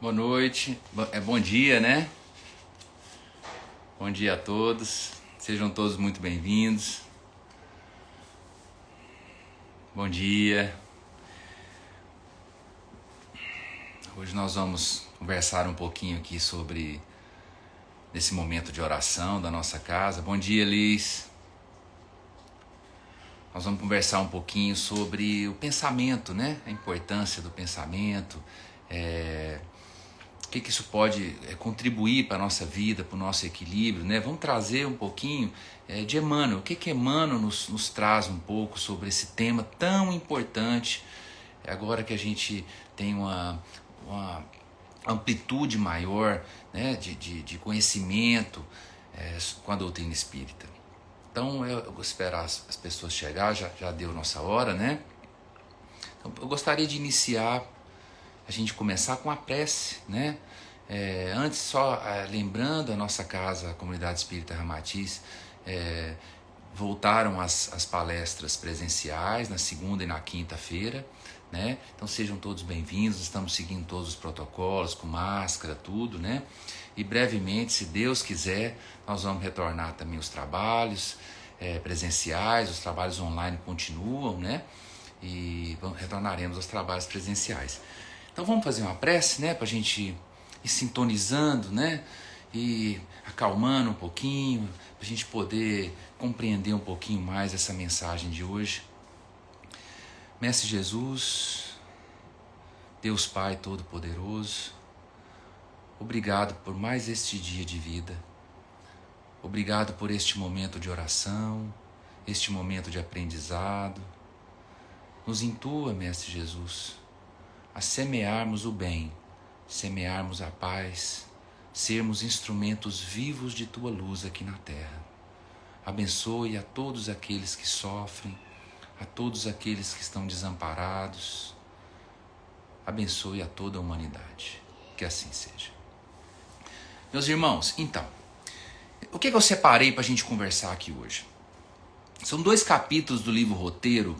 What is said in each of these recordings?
Boa noite, bom dia, né? Bom dia a todos, sejam todos muito bem-vindos. Bom dia. Hoje nós vamos conversar um pouquinho aqui sobre esse momento de oração da nossa casa. Bom dia, Liz. Nós vamos conversar um pouquinho sobre o pensamento, né? A importância do pensamento, o que isso pode contribuir para a nossa vida, para o nosso equilíbrio, né? Vamos trazer um pouquinho de Emmanuel. O que Emmanuel nos traz um pouco sobre esse tema tão importante, agora que a gente tem uma amplitude maior, né, de conhecimento com a doutrina espírita. Então eu vou esperar as pessoas chegar, já deu nossa hora, né? Então, eu gostaria de iniciar, a gente começar com a prece, né? Antes, só lembrando a nossa casa, a Comunidade Espírita Ramatiz, voltaram as palestras presenciais na segunda e na quinta-feira, né? Então sejam todos bem-vindos, estamos seguindo todos os protocolos, com máscara, tudo, né? E brevemente, se Deus quiser, nós vamos retornar também os trabalhos presenciais, os trabalhos online continuam, né? E retornaremos aos trabalhos presenciais. Então vamos fazer uma prece, né? Para a gente ir sintonizando, né? E acalmando um pouquinho, para a gente poder compreender um pouquinho mais essa mensagem de hoje. Mestre Jesus, Deus Pai Todo-Poderoso, obrigado por mais este dia de vida. Obrigado por este momento de oração, este momento de aprendizado. Nos intua, Mestre Jesus, a semearmos o bem, semearmos a paz, sermos instrumentos vivos de Tua luz aqui na Terra. Abençoe a todos aqueles que sofrem, a todos aqueles que estão desamparados. Abençoe a toda a humanidade. Que assim seja. Meus irmãos, então, o que eu separei para a gente conversar aqui hoje? São 2 capítulos do livro Roteiro,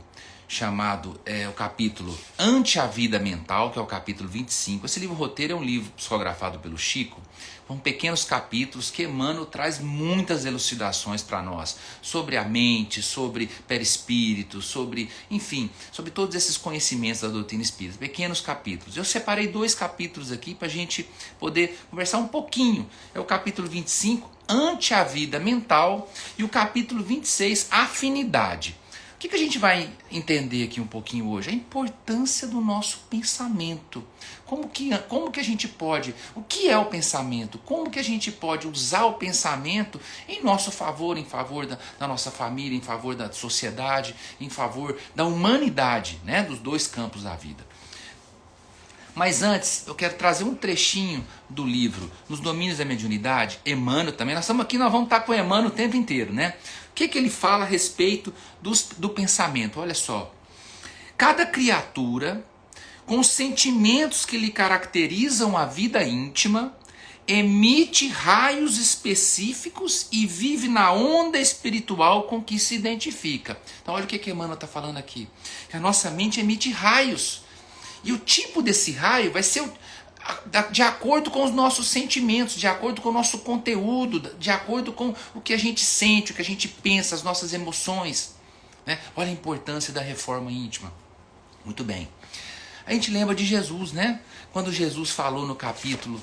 chamado o capítulo Ante a Vida Mental, que é o capítulo 25. Esse livro Roteiro é um livro psicografado pelo Chico, com pequenos capítulos que Emmanuel traz muitas elucidações para nós, sobre a mente, sobre perispírito, sobre, enfim, sobre todos esses conhecimentos da doutrina espírita, pequenos capítulos. Eu separei 2 capítulos aqui para a gente poder conversar um pouquinho. É o capítulo 25, Ante a Vida Mental, e o capítulo 26, Afinidade. O que a gente vai entender aqui um pouquinho hoje? A importância do nosso pensamento. Como que a gente pode, o que é o pensamento? Como que a gente pode usar o pensamento em nosso favor, em favor da nossa família, em favor da sociedade, em favor da humanidade, né? Dos 2 campos da vida. Mas antes, eu quero trazer um trechinho do livro Nos Domínios da Mediunidade, Emmanuel também. Nós estamos aqui, nós vamos estar com Emmanuel o tempo inteiro, né? O que ele fala a respeito do pensamento? Olha só. Cada criatura, com os sentimentos que lhe caracterizam a vida íntima, emite raios específicos e vive na onda espiritual com que se identifica. Então olha o que Emmanuel está falando aqui. Que a nossa mente emite raios. E o tipo desse raio vai ser de acordo com os nossos sentimentos, de acordo com o nosso conteúdo, de acordo com o que a gente sente, o que a gente pensa, as nossas emoções, né? Olha a importância da reforma íntima. Muito bem. A gente lembra de Jesus, né? Quando Jesus falou no capítulo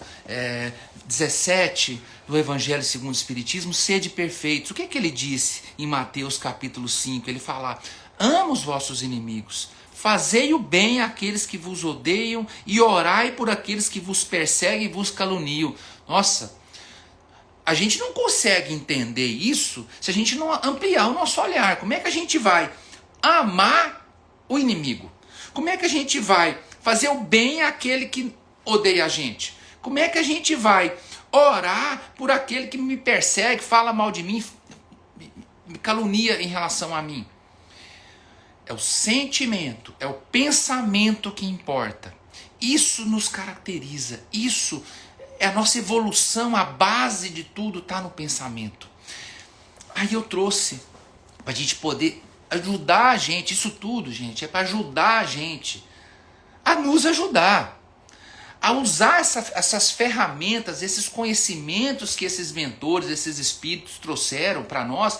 17 do Evangelho segundo o Espiritismo, sede perfeitos. O que ele disse em Mateus capítulo 5? Ele fala, ama os vossos inimigos, fazei o bem àqueles que vos odeiam e orai por aqueles que vos perseguem e vos caluniam. Nossa, a gente não consegue entender isso se a gente não ampliar o nosso olhar. Como é que a gente vai amar o inimigo? Como é que a gente vai fazer o bem àquele que odeia a gente? Como é que a gente vai orar por aquele que me persegue, fala mal de mim, me calunia em relação a mim? É o sentimento, é o pensamento que importa. Isso nos caracteriza, isso é a nossa evolução, a base de tudo está no pensamento. Aí eu trouxe para a gente poder ajudar a gente, isso tudo, gente, é para ajudar a gente a nos ajudar, a usar essas ferramentas, esses conhecimentos que esses mentores, esses espíritos trouxeram para nós,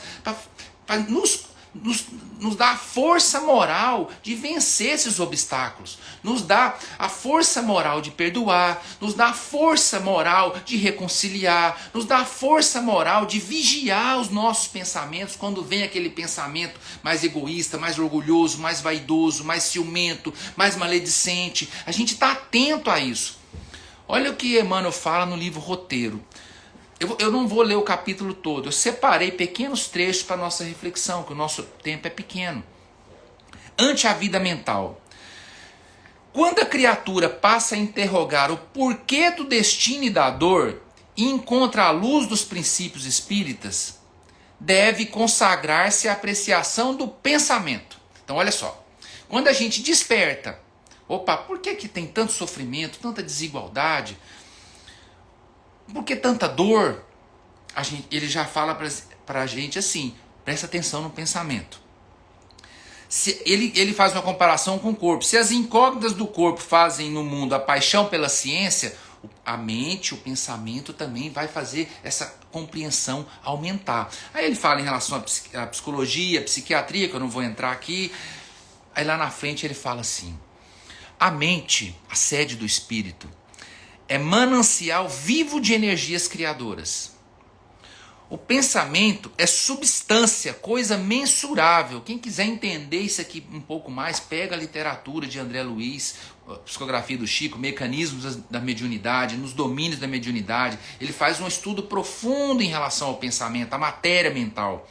para nos dá a força moral de vencer esses obstáculos, nos dá a força moral de perdoar, nos dá a força moral de reconciliar, nos dá a força moral de vigiar os nossos pensamentos quando vem aquele pensamento mais egoísta, mais orgulhoso, mais vaidoso, mais ciumento, mais maledicente. A gente está atento a isso. Olha o que Emmanuel fala no livro Roteiro. Eu não vou ler o capítulo todo, eu separei pequenos trechos para nossa reflexão, que o nosso tempo é pequeno. Ante a vida mental. Quando a criatura passa a interrogar o porquê do destino e da dor e encontra a luz dos princípios espíritas, deve consagrar-se à apreciação do pensamento. Então olha só, quando a gente desperta, opa, por que tem tanto sofrimento, tanta desigualdade? Por que tanta dor? Ele já fala para a gente assim, presta atenção no pensamento. Ele faz uma comparação com o corpo. Se as incógnitas do corpo fazem no mundo a paixão pela ciência, a mente, o pensamento também vai fazer essa compreensão aumentar. Aí ele fala em relação à psicologia, à psiquiatria, que eu não vou entrar aqui. Aí lá na frente ele fala assim, a mente, a sede do espírito, é manancial vivo de energias criadoras. O pensamento é substância, coisa mensurável. Quem quiser entender isso aqui um pouco mais, pega a literatura de André Luiz, a psicografia do Chico, mecanismos da mediunidade, nos domínios da mediunidade. Ele faz um estudo profundo em relação ao pensamento, à matéria mental.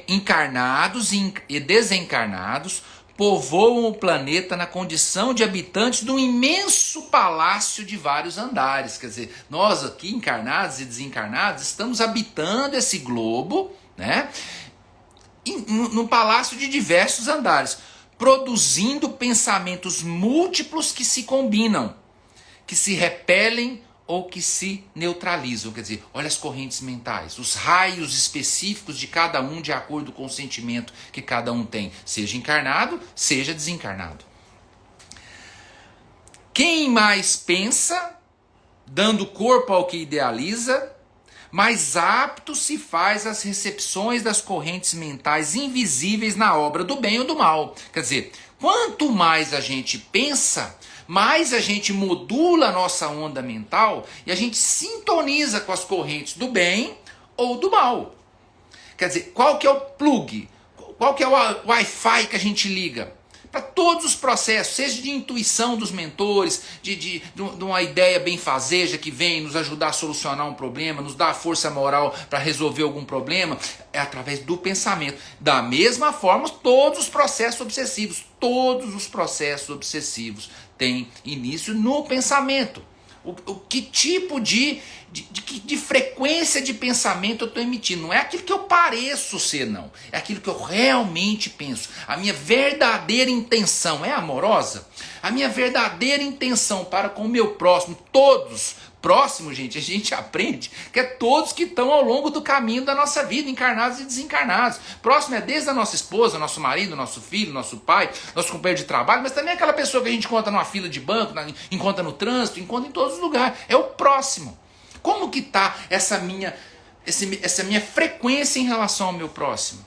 Encarnados e desencarnados povoam o planeta na condição de habitantes de um imenso palácio de vários andares. Quer dizer, nós aqui, encarnados e desencarnados, estamos habitando esse globo, né, num palácio de diversos andares, produzindo pensamentos múltiplos que se combinam, que se repelem ou que se neutralizam. Quer dizer, olha as correntes mentais, os raios específicos de cada um de acordo com o sentimento que cada um tem, seja encarnado, seja desencarnado. Quem mais pensa, dando corpo ao que idealiza, mais apto se faz às recepções das correntes mentais invisíveis na obra do bem ou do mal. Quer dizer, quanto mais a gente pensa, mais a gente modula a nossa onda mental e a gente sintoniza com as correntes do bem ou do mal. Quer dizer, qual que é o plug? Qual que é o Wi-Fi que a gente liga? Para todos os processos, seja de intuição dos mentores, de uma ideia benfazeja que vem nos ajudar a solucionar um problema, nos dar a força moral para resolver algum problema, é através do pensamento. Da mesma forma, todos os processos obsessivos têm início no pensamento. Que tipo de frequência de pensamento eu estou emitindo? Não é aquilo que eu pareço ser, não. É aquilo que eu realmente penso. A minha verdadeira intenção é amorosa? A minha verdadeira intenção para com o meu próximo, todos, próximo, gente, a gente aprende que é todos que estão ao longo do caminho da nossa vida, encarnados e desencarnados. Próximo é desde a nossa esposa, nosso marido, nosso filho, nosso pai, nosso companheiro de trabalho, mas também aquela pessoa que a gente encontra numa fila de banco, encontra no trânsito, encontra em todos os lugares. É o próximo. Como que está essa minha frequência em relação ao meu próximo?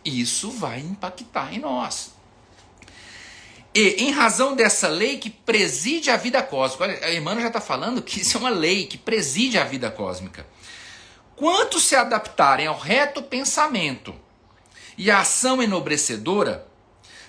Isso vai impactar em nós. E em razão dessa lei que preside a vida cósmica, olha, a Emmanuel já está falando que isso é uma lei que preside a vida cósmica. Quanto se adaptarem ao reto pensamento e à ação enobrecedora,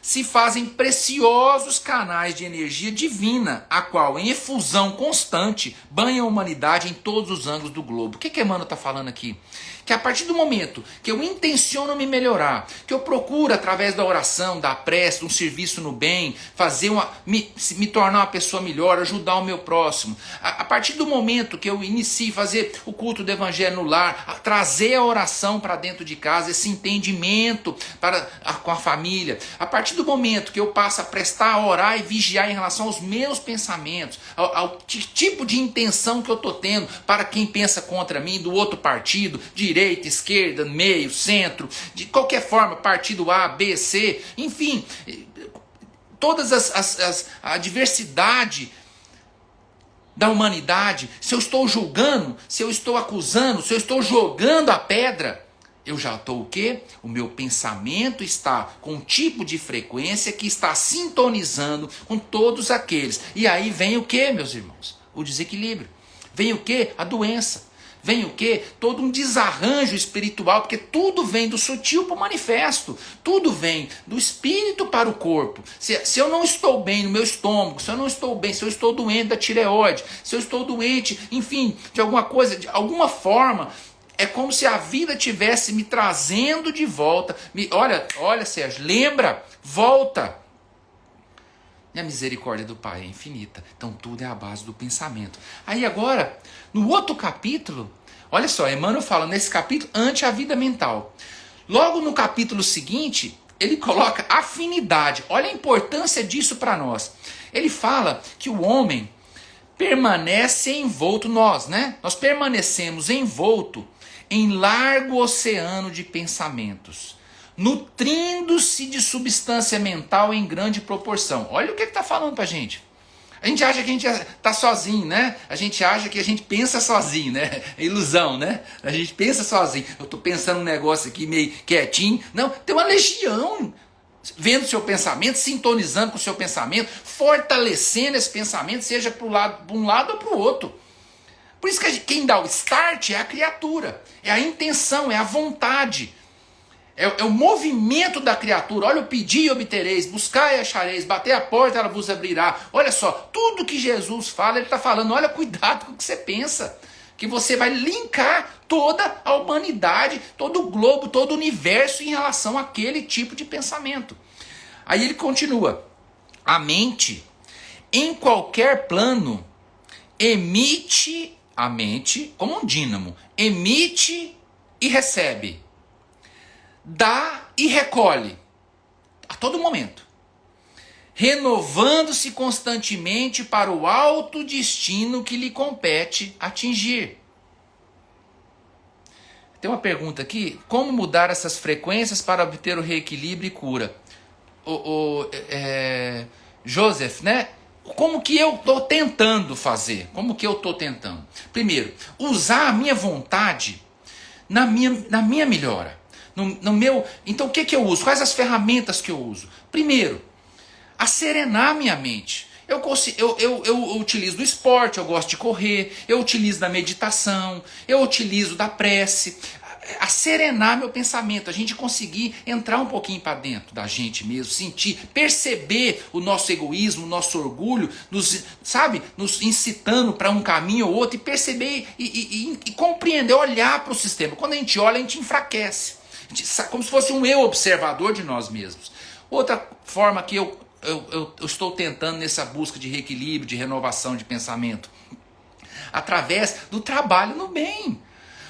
se fazem preciosos canais de energia divina, a qual, em efusão constante, banha a humanidade em todos os ângulos do globo. O que Emmanuel está falando aqui? Que a partir do momento que eu intenciono me melhorar, que eu procuro através da oração, da prece, um serviço no bem, me tornar uma pessoa melhor, ajudar o meu próximo, a partir do momento que eu inicie fazer o culto do evangelho no lar, trazer a oração para dentro de casa, esse entendimento com a família, a partir do momento que eu passo a prestar, a orar e vigiar em relação aos meus pensamentos, ao tipo de intenção que eu estou tendo para quem pensa contra mim, do outro partido, direita, esquerda, meio, centro, de qualquer forma, partido A, B, C, enfim, todas a diversidade da humanidade, se eu estou julgando, se eu estou acusando, se eu estou jogando a pedra, eu já estou o quê? O meu pensamento está com um tipo de frequência que está sintonizando com todos aqueles. E aí vem o quê, meus irmãos? O desequilíbrio. Vem o quê? A doença. Vem o quê? Todo um desarranjo espiritual, porque tudo vem do sutil para o manifesto. Tudo vem do espírito para o corpo. Se eu não estou bem no meu estômago, se eu não estou bem, se eu estou doente da tireoide, se eu estou doente, enfim, de alguma coisa, de alguma forma, é como se a vida tivesse me trazendo de volta. Olha, Sérgio, lembra, volta. E a misericórdia do Pai é infinita. Então tudo é a base do pensamento. Aí agora, no outro capítulo, olha só, Emmanuel fala nesse capítulo ante a vida mental. Logo no capítulo seguinte, ele coloca afinidade. Olha a importância disso para nós. Ele fala que o homem permanece envolto, nós permanecemos envolto em largo oceano de pensamentos, nutrindo-se de substância mental em grande proporção. Olha o que ele está falando para a gente. A gente acha que a gente está sozinho, né? A gente acha que a gente pensa sozinho, né? É ilusão, né? A gente pensa sozinho. Eu estou pensando um negócio aqui meio quietinho. Não, tem uma legião vendo o seu pensamento, sintonizando com o seu pensamento, fortalecendo esse pensamento, seja para um lado ou para o outro. Por isso que quem dá o start é a criatura, é a intenção, é a vontade. É o movimento da criatura. Olha, o pedir e obtereis, buscar e achareis, bater a porta ela vos abrirá. Olha só, tudo que Jesus fala, ele está falando, olha, cuidado com o que você pensa. Que você vai linkar toda a humanidade, todo o globo, todo o universo em relação àquele tipo de pensamento. Aí ele continua. A mente, em qualquer plano, emite, a mente, como um dínamo, emite e recebe. Dá e recolhe, a todo momento, renovando-se constantemente para o alto destino que lhe compete atingir. Tem uma pergunta aqui, como mudar essas frequências para obter o reequilíbrio e cura? Joseph, né? Como que eu estou tentando fazer? Como que eu estou tentando? Primeiro, usar a minha vontade na minha melhora. No meu, então o que eu uso? Quais as ferramentas que eu uso? Primeiro, serenar minha mente. Eu utilizo do esporte, eu gosto de correr, eu utilizo da meditação, eu utilizo da prece. Serenar meu pensamento, a gente conseguir entrar um pouquinho para dentro da gente mesmo, sentir, perceber o nosso egoísmo, o nosso orgulho, nos incitando para um caminho ou outro, e perceber e compreender, olhar para o sistema. Quando a gente olha, a gente enfraquece. Como se fosse um eu observador de nós mesmos. Outra forma que eu estou tentando nessa busca de reequilíbrio, de renovação de pensamento, através do trabalho no bem.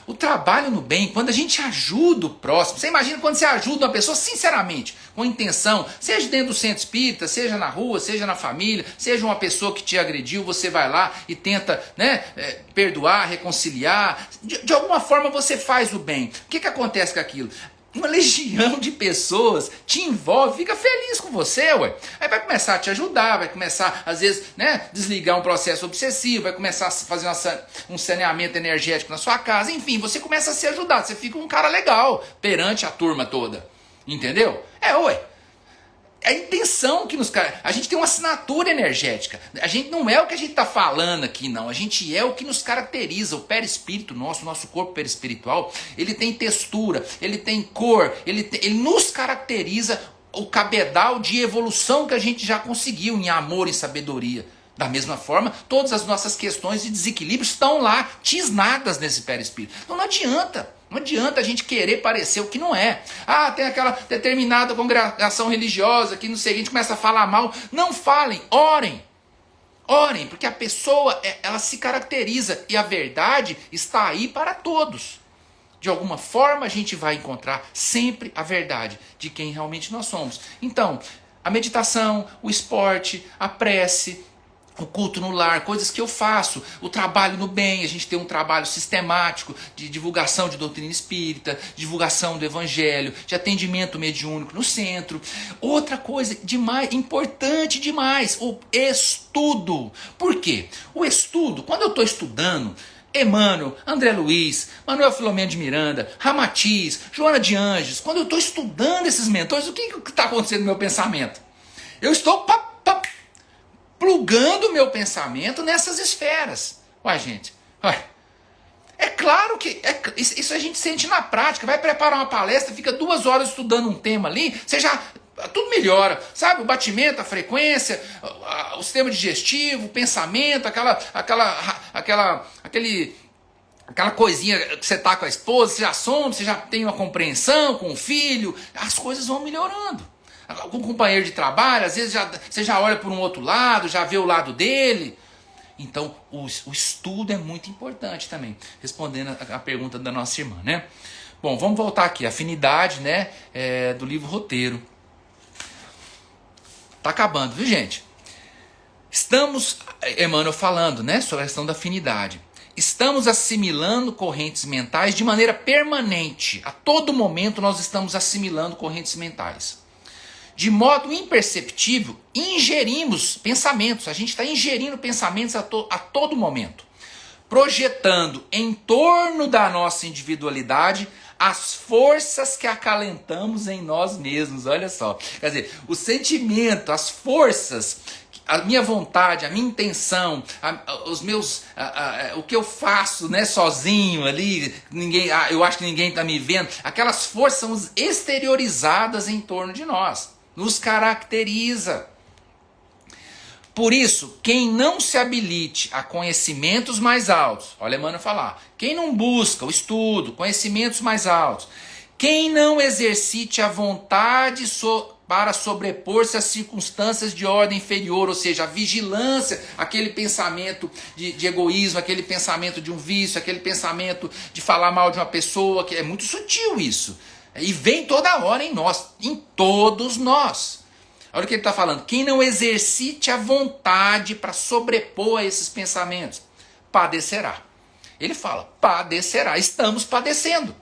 O trabalho no bem, quando a gente ajuda o próximo, você imagina quando você ajuda uma pessoa sinceramente, com intenção, seja dentro do centro espírita, seja na rua, seja na família, seja uma pessoa que te agrediu, você vai lá e tenta, perdoar, reconciliar, de alguma forma você faz o bem. O que acontece com aquilo? Uma legião de pessoas te envolve, fica feliz com você, ué. Aí vai começar a te ajudar, vai começar, às vezes, desligar um processo obsessivo, vai começar a fazer um saneamento energético na sua casa, enfim, você começa a se ajudar, você fica um cara legal perante a turma toda, entendeu? É a intenção que nos... A gente tem uma assinatura energética. A gente não é o que a gente está falando aqui, não. A gente é o que nos caracteriza. O perispírito nosso corpo perispiritual, ele tem textura, ele tem cor, ele nos caracteriza o cabedal de evolução que a gente já conseguiu em amor e sabedoria. Da mesma forma, todas as nossas questões de desequilíbrio estão lá, tisnadas nesse perispírito. Então não adianta a gente querer parecer o que não é. Tem aquela determinada congregação religiosa que no seguinte começa a falar mal. Não falem, orem. Orem, porque a pessoa, ela se caracteriza e a verdade está aí para todos. De alguma forma a gente vai encontrar sempre a verdade de quem realmente nós somos. Então, a meditação, o esporte, a prece, o culto no lar, coisas que eu faço, o trabalho no bem, a gente tem um trabalho sistemático de divulgação de doutrina espírita, divulgação do evangelho, de atendimento mediúnico no centro. Outra coisa importante demais, o estudo. Por quê? O estudo, quando eu estou estudando, Emmanuel, André Luiz, Manuel Filomeno de Miranda, Ramatiz, Joana de Anjos, quando eu estou estudando esses mentores, o que está acontecendo no meu pensamento? Eu estou plugando o meu pensamento nessas esferas. Uai, gente, é claro que isso a gente sente na prática. Vai preparar uma palestra, fica 2 horas estudando um tema ali, você já tudo melhora, sabe? O batimento, a frequência, o sistema digestivo, o pensamento, aquela coisinha que você tá com a esposa, você já some, você já tem uma compreensão com o filho, as coisas vão melhorando. Com o companheiro de trabalho, às vezes você já olha por um outro lado, já vê o lado dele. Então, o estudo é muito importante também, respondendo a pergunta da nossa irmã, né? Bom, vamos voltar aqui, afinidade, né, do livro Roteiro. Tá acabando, viu, gente? Estamos, Emmanuel falando, né, sobre a questão da afinidade. Estamos assimilando correntes mentais de maneira permanente. A todo momento nós estamos assimilando correntes mentais. De modo imperceptível, ingerimos pensamentos. A gente está ingerindo pensamentos a todo momento. Projetando em torno da nossa individualidade as forças que acalentamos em nós mesmos. Olha só. Quer dizer, o sentimento, as forças, a minha vontade, a minha intenção, o que eu faço, né, sozinho ali, eu acho que ninguém está me vendo, aquelas forças são exteriorizadas em torno de nós. Nos caracteriza. Por isso, quem não se habilite a conhecimentos mais altos, olha Emmanuel falar, quem não busca o estudo, conhecimentos mais altos, quem não exercite a vontade para sobrepor-se às circunstâncias de ordem inferior, ou seja, a vigilância, aquele pensamento de egoísmo, aquele pensamento de um vício, aquele pensamento de falar mal de uma pessoa, que é muito sutil isso. E vem toda hora em nós, em todos nós. Olha o que ele está falando. Quem não exercite a vontade para sobrepor a esses pensamentos, padecerá. Ele fala, padecerá. Estamos padecendo.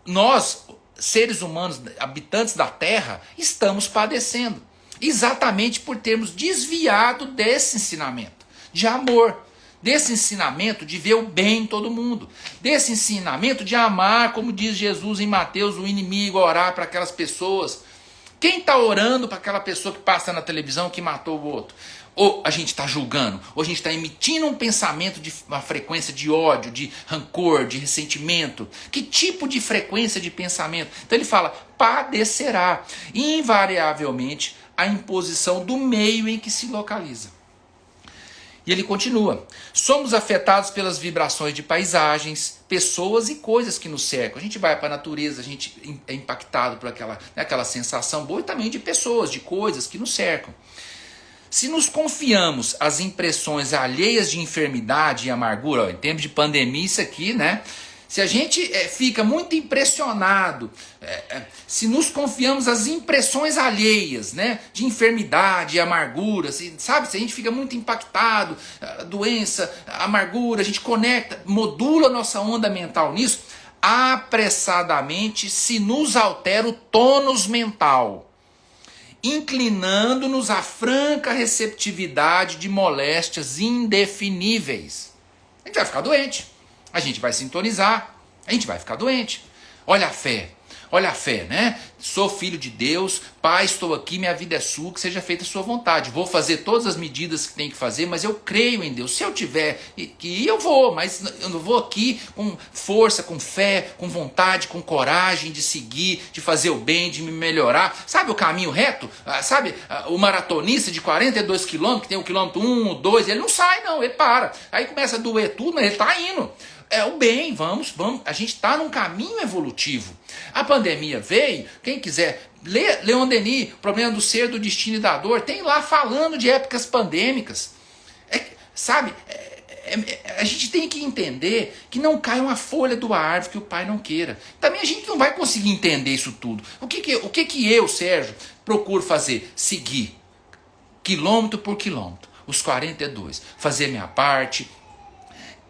Nós, seres humanos, habitantes da Terra, estamos padecendo. Exatamente por termos desviado desse ensinamento de amor. Desse ensinamento de ver o bem em todo mundo. Desse ensinamento de amar, como diz Jesus em Mateus, o inimigo, orar para aquelas pessoas. Quem está orando para aquela pessoa que passa na televisão que matou o outro? Ou a gente está julgando, ou a gente está emitindo um pensamento de uma frequência de ódio, de rancor, de ressentimento. Que tipo de frequência de pensamento? Então ele fala, padecerá invariavelmente a imposição do meio em que se localiza. E ele continua, somos afetados pelas vibrações de paisagens, pessoas e coisas que nos cercam. A gente vai para a natureza, a gente é impactado por aquela sensação boa e também de pessoas, de coisas que nos cercam. Se nos confiamos às impressões alheias de enfermidade e amargura, em tempos de pandemia isso aqui, né? Se a gente fica muito impressionado, se nos confiamos às impressões alheias, né, de enfermidade, amargura, sabe? Se a gente fica muito impactado, doença, amargura, a gente conecta, modula a nossa onda mental nisso, apressadamente se nos altera o tônus mental, inclinando-nos à franca receptividade de moléstias indefiníveis. A gente vai ficar doente. A gente vai sintonizar, a gente vai ficar doente. Olha a fé, né? Sou filho de Deus, Pai, estou aqui, minha vida é sua, que seja feita a sua vontade. Vou fazer todas as medidas que tem que fazer, mas eu creio em Deus. Se eu tiver que ir, eu vou, mas eu não vou aqui com força, com fé, com vontade, com coragem de seguir, de fazer o bem, de me melhorar. Sabe o caminho reto? Sabe o maratonista de 42 quilômetros, que tem o quilômetro 1, 2, ele não sai não, ele para. Aí começa a doer tudo, mas ele está indo. É o bem, vamos, a gente está num caminho evolutivo. A pandemia veio, quem quiser, Leon Denis, Problema do Ser, do Destino e da Dor, tem lá falando de épocas pandêmicas. A gente tem que entender que não cai uma folha do árvore que o pai não queira. Também a gente não vai conseguir entender isso tudo. O que eu, Sérgio, procuro fazer? Seguir, quilômetro por quilômetro. Os 42. Fazer minha parte,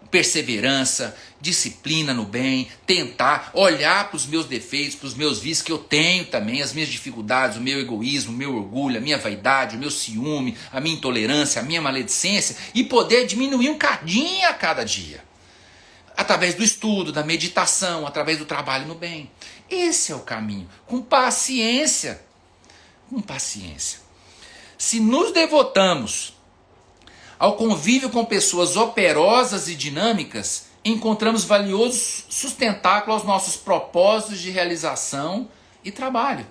perseverança, disciplina no bem, tentar olhar para os meus defeitos, para os meus vícios que eu tenho também, as minhas dificuldades, o meu egoísmo, o meu orgulho, a minha vaidade, o meu ciúme, a minha intolerância, a minha maledicência e poder diminuir um cadinho a cada dia. Através do estudo, da meditação, através do trabalho no bem. Esse é o caminho, com paciência. Com paciência. Se nos devotamos ao convívio com pessoas operosas e dinâmicas, encontramos valioso sustentáculo aos nossos propósitos de realização e trabalho.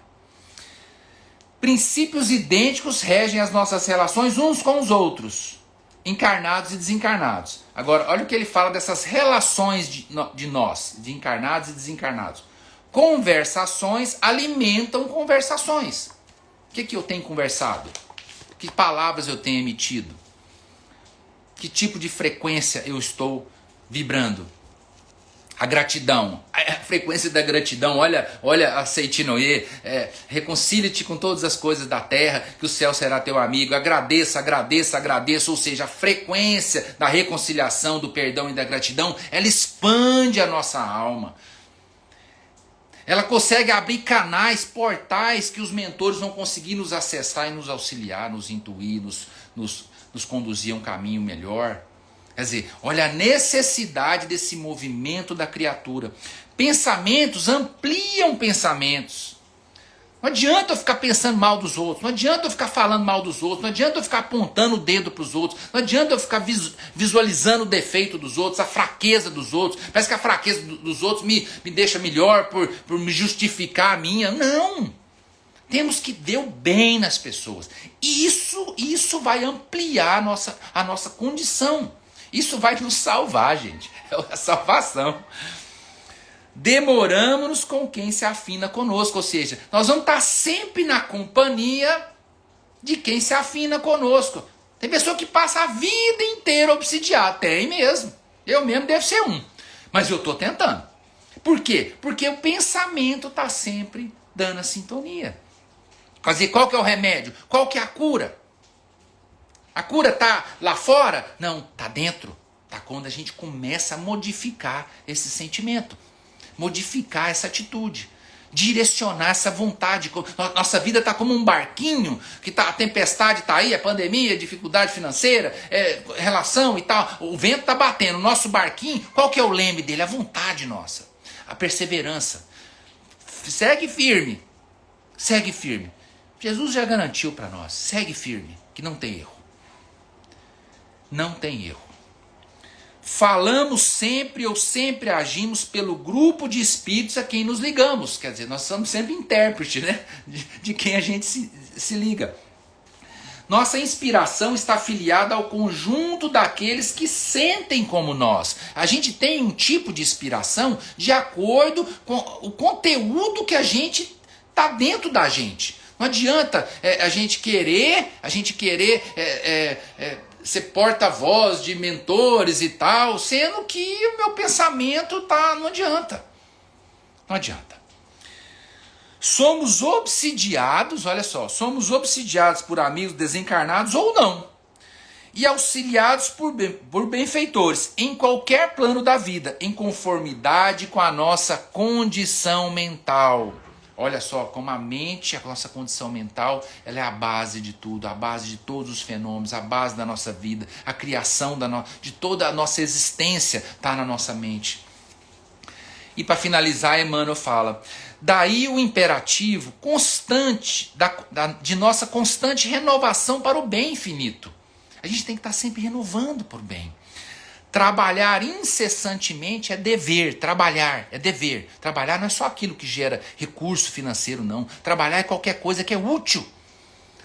Princípios idênticos regem as nossas relações uns com os outros, encarnados e desencarnados. Agora, olha o que ele fala dessas relações de nós, de encarnados e desencarnados. Conversações alimentam conversações. O que eu tenho conversado? Que palavras eu tenho emitido? Que tipo de frequência eu estou vibrando? A gratidão, a frequência da gratidão, olha a Seitinoye, reconcilie-te com todas as coisas da terra, que o céu será teu amigo, agradeça, ou seja, a frequência da reconciliação, do perdão e da gratidão, ela expande a nossa alma. Ela consegue abrir canais, portais que os mentores vão conseguir nos acessar e nos auxiliar, nos intuir, nos conduzir a um caminho melhor. Quer dizer, olha a necessidade desse movimento da criatura. Pensamentos ampliam pensamentos. Não adianta eu ficar pensando mal dos outros, não adianta eu ficar falando mal dos outros, não adianta eu ficar apontando o dedo para os outros, não adianta eu ficar visualizando o defeito dos outros, a fraqueza dos outros. Parece que a fraqueza dos outros me deixa melhor por me justificar a minha. Não! Temos que ver o bem nas pessoas. Isso vai ampliar a nossa condição. Isso vai nos salvar, gente. É a salvação. Demoramos-nos com quem se afina conosco. Ou seja, nós vamos estar sempre na companhia de quem se afina conosco. Tem pessoa que passa a vida inteira obsidiada. Tem mesmo. Eu mesmo devo ser um. Mas eu estou tentando. Por quê? Porque o pensamento está sempre dando a sintonia. Quer dizer, qual que é o remédio? Qual que é a cura? A cura está lá fora? Não, está dentro. Está quando a gente começa a modificar esse sentimento. Modificar essa atitude. Direcionar essa vontade. Nossa vida está como um barquinho, que a tempestade está aí, a pandemia, a dificuldade financeira, relação e tal. O vento está batendo. O nosso barquinho, qual que é o leme dele? A vontade nossa. A perseverança. Segue firme. Segue firme. Jesus já garantiu para nós. Segue firme, que não tem erro. Não tem erro. Falamos sempre ou sempre agimos pelo grupo de espíritos a quem nos ligamos. Quer dizer, nós somos sempre intérprete, né? de quem a gente se liga. Nossa inspiração está afiliada ao conjunto daqueles que sentem como nós. A gente tem um tipo de inspiração de acordo com o conteúdo que a gente está dentro da gente. Não adianta a gente querer ser porta-voz de mentores e tal, sendo que o meu pensamento não adianta. Não adianta. Somos obsidiados, olha só, somos obsidiados por amigos desencarnados ou não. E auxiliados por benfeitores em qualquer plano da vida, em conformidade com a nossa condição mental. Olha só, como a mente, a nossa condição mental, ela é a base de tudo, a base de todos os fenômenos, a base da nossa vida, a criação de toda a nossa existência está na nossa mente. E para finalizar, Emmanuel fala, daí o imperativo constante, de nossa constante renovação para o bem infinito. A gente tem que estar sempre renovando por bem. Trabalhar incessantemente é dever, trabalhar é dever. Trabalhar não é só aquilo que gera recurso financeiro, não. Trabalhar é qualquer coisa que é útil.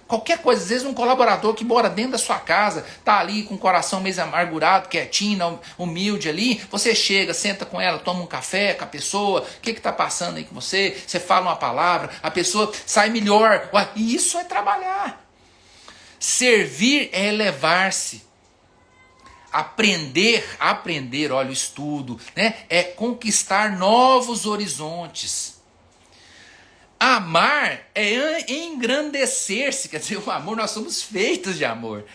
Qualquer coisa, às vezes um colaborador que mora dentro da sua casa, tá ali com o coração meio amargurado, quietinho, humilde ali, você chega, senta com ela, toma um café com a pessoa, o que está passando aí com você? Você fala uma palavra, a pessoa sai melhor. E isso é trabalhar. Servir é elevar-se. Aprender, olha, o estudo, né? É conquistar novos horizontes. Amar é engrandecer-se, quer dizer, o amor, nós somos feitos de amor.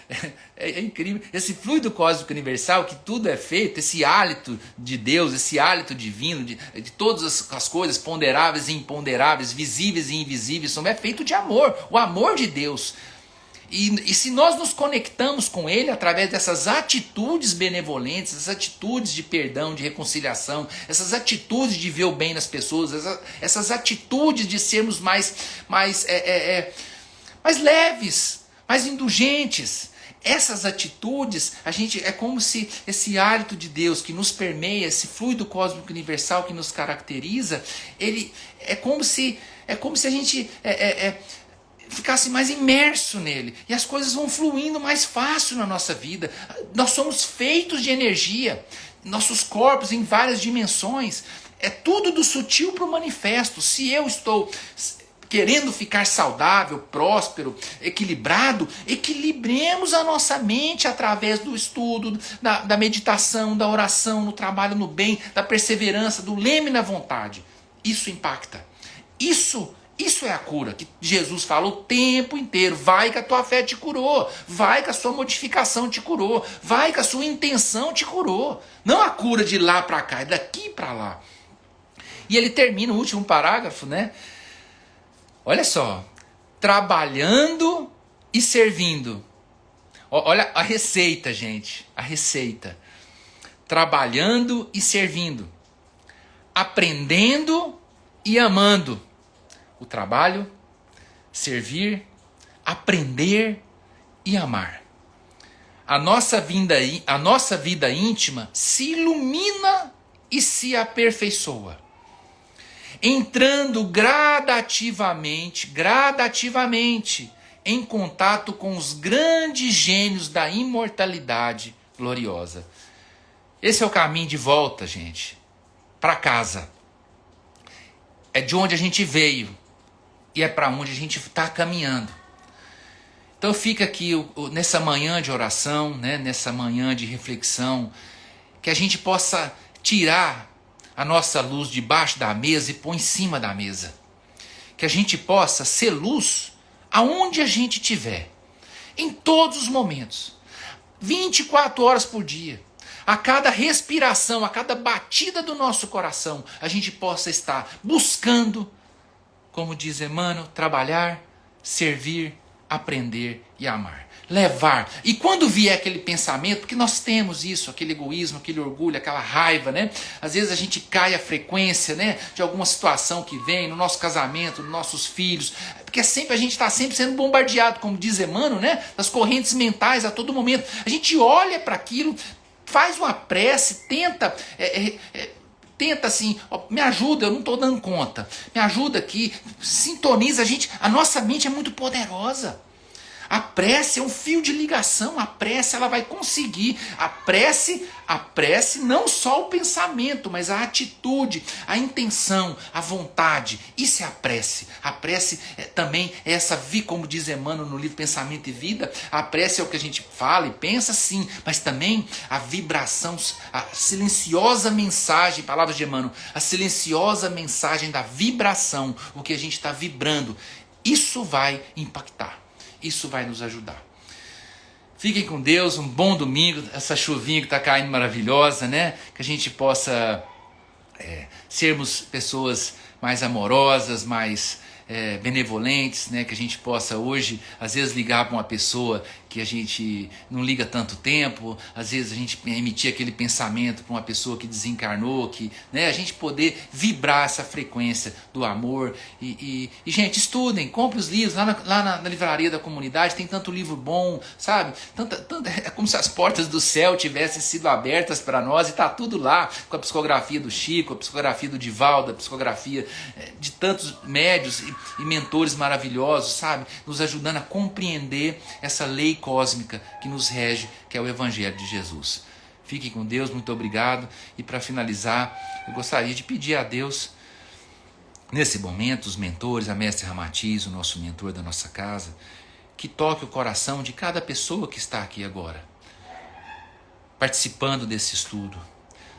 É incrível. Esse fluido cósmico universal, que tudo é feito, esse hálito de Deus, esse hálito divino, de todas as coisas ponderáveis e imponderáveis, visíveis e invisíveis, é feito de amor, o amor de Deus. E se nós nos conectamos com Ele através dessas atitudes benevolentes, essas atitudes de perdão, de reconciliação, essas atitudes de ver o bem nas pessoas, essas atitudes de sermos mais leves, mais indulgentes, essas atitudes, é como se esse hálito de Deus que nos permeia, esse fluido cósmico universal que nos caracteriza, ele é como se a gente ficasse mais imerso nele, e as coisas vão fluindo mais fácil na nossa vida. Nós somos feitos de energia, nossos corpos em várias dimensões, é tudo do sutil para o manifesto. Se eu estou querendo ficar saudável, próspero, equilibrado, equilibremos a nossa mente através do estudo, da meditação, da oração, no trabalho no bem, da perseverança, do leme na vontade. Isso impacta. Isso é a cura que Jesus fala o tempo inteiro. Vai que a tua fé te curou. Vai que a sua modificação te curou. Vai que a sua intenção te curou. Não a cura de lá para cá, é daqui para lá. E ele termina o último parágrafo, né? Olha só. Trabalhando e servindo. Olha a receita, gente. A receita. Trabalhando e servindo. Aprendendo e amando. O trabalho, servir, aprender e amar. A nossa vida íntima se ilumina e se aperfeiçoa, entrando gradativamente em contato com os grandes gênios da imortalidade gloriosa. Esse é o caminho de volta, gente, para casa. É de onde a gente veio. E é para onde a gente está caminhando. Então fica aqui nessa manhã de oração, né, nessa manhã de reflexão, que a gente possa tirar a nossa luz debaixo da mesa e pôr em cima da mesa. Que a gente possa ser luz aonde a gente estiver, em todos os momentos, 24 horas por dia. A cada respiração, a cada batida do nosso coração, a gente possa estar buscando, como diz Emmanuel, trabalhar, servir, aprender e amar. Levar. E quando vier aquele pensamento, porque nós temos isso, aquele egoísmo, aquele orgulho, aquela raiva, né? Às vezes a gente cai a frequência, né, de alguma situação que vem no nosso casamento, nos nossos filhos, porque a gente está sempre sendo bombardeado, como diz Emmanuel, né, das correntes mentais a todo momento. A gente olha para aquilo, faz uma prece, tenta assim, ó, me ajuda, eu não estou dando conta. Me ajuda aqui, sintoniza a gente. A nossa mente é muito poderosa. A prece é um fio de ligação. A prece, ela vai conseguir. A prece não só o pensamento, mas a atitude, a intenção, a vontade. Isso é a prece. A prece também é essa, como diz Emmanuel no livro Pensamento e Vida, a prece é o que a gente fala e pensa, sim, mas também a vibração, a silenciosa mensagem, palavras de Emmanuel, a silenciosa mensagem da vibração, o que a gente está vibrando. Isso vai impactar. Isso vai nos ajudar. Fiquem com Deus, um bom domingo, essa chuvinha que está caindo maravilhosa, né? Que a gente possa sermos pessoas mais amorosas, mais benevolentes, né? Que a gente possa hoje, às vezes, ligar para uma pessoa que a gente não liga tanto tempo, às vezes a gente emitir aquele pensamento para uma pessoa que desencarnou, né? A gente poder vibrar essa frequência do amor e gente, estudem, comprem os livros lá na livraria da comunidade, tem tanto livro bom, sabe? É como se as portas do céu tivessem sido abertas para nós e está tudo lá, com a psicografia do Chico, a psicografia do Divaldo, a psicografia de tantos médios e mentores maravilhosos, sabe? Nos ajudando a compreender essa lei cósmica que nos rege, que é o Evangelho de Jesus. Fiquem com Deus, muito obrigado. E para finalizar, eu gostaria de pedir a Deus, nesse momento, os mentores, a Mestre Ramatiz, o nosso mentor da nossa casa, que toque o coração de cada pessoa que está aqui agora, participando desse estudo,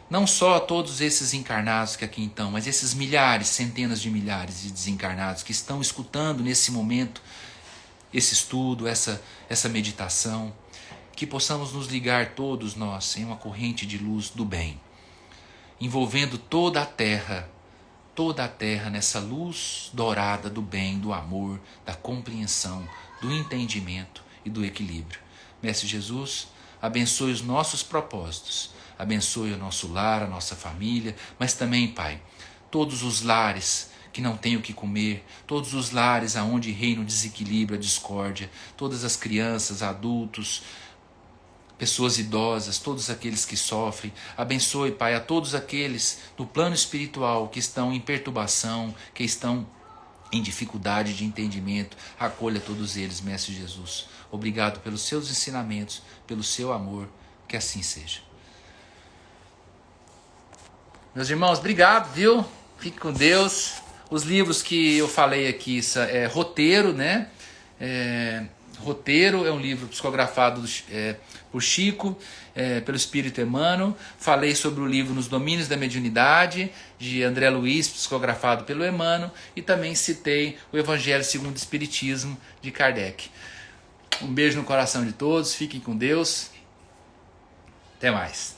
não só todos esses encarnados que aqui estão, mas esses milhares, centenas de milhares de desencarnados que estão escutando nesse momento esse estudo, essa meditação, que possamos nos ligar todos nós em uma corrente de luz do bem, envolvendo toda a terra nessa luz dourada do bem, do amor, da compreensão, do entendimento e do equilíbrio. Mestre Jesus, abençoe os nossos propósitos, abençoe o nosso lar, a nossa família, mas também, Pai, todos os lares que não têm o que comer, todos os lares aonde reina o desequilíbrio, a discórdia, todas as crianças, adultos, pessoas idosas, todos aqueles que sofrem. Abençoe, Pai, a todos aqueles no plano espiritual que estão em perturbação, que estão em dificuldade de entendimento. Acolha todos eles, Mestre Jesus. Obrigado pelos seus ensinamentos, pelo seu amor, que assim seja. Meus irmãos, obrigado, viu? Fique com Deus. Os livros que eu falei aqui é Roteiro, né? Roteiro é um livro psicografado por Chico, pelo Espírito Emmanuel. Falei sobre o livro Nos Domínios da Mediunidade, de André Luiz, psicografado pelo Emmanuel. E também citei o Evangelho segundo o Espiritismo, de Kardec. Um beijo no coração de todos, fiquem com Deus. Até mais.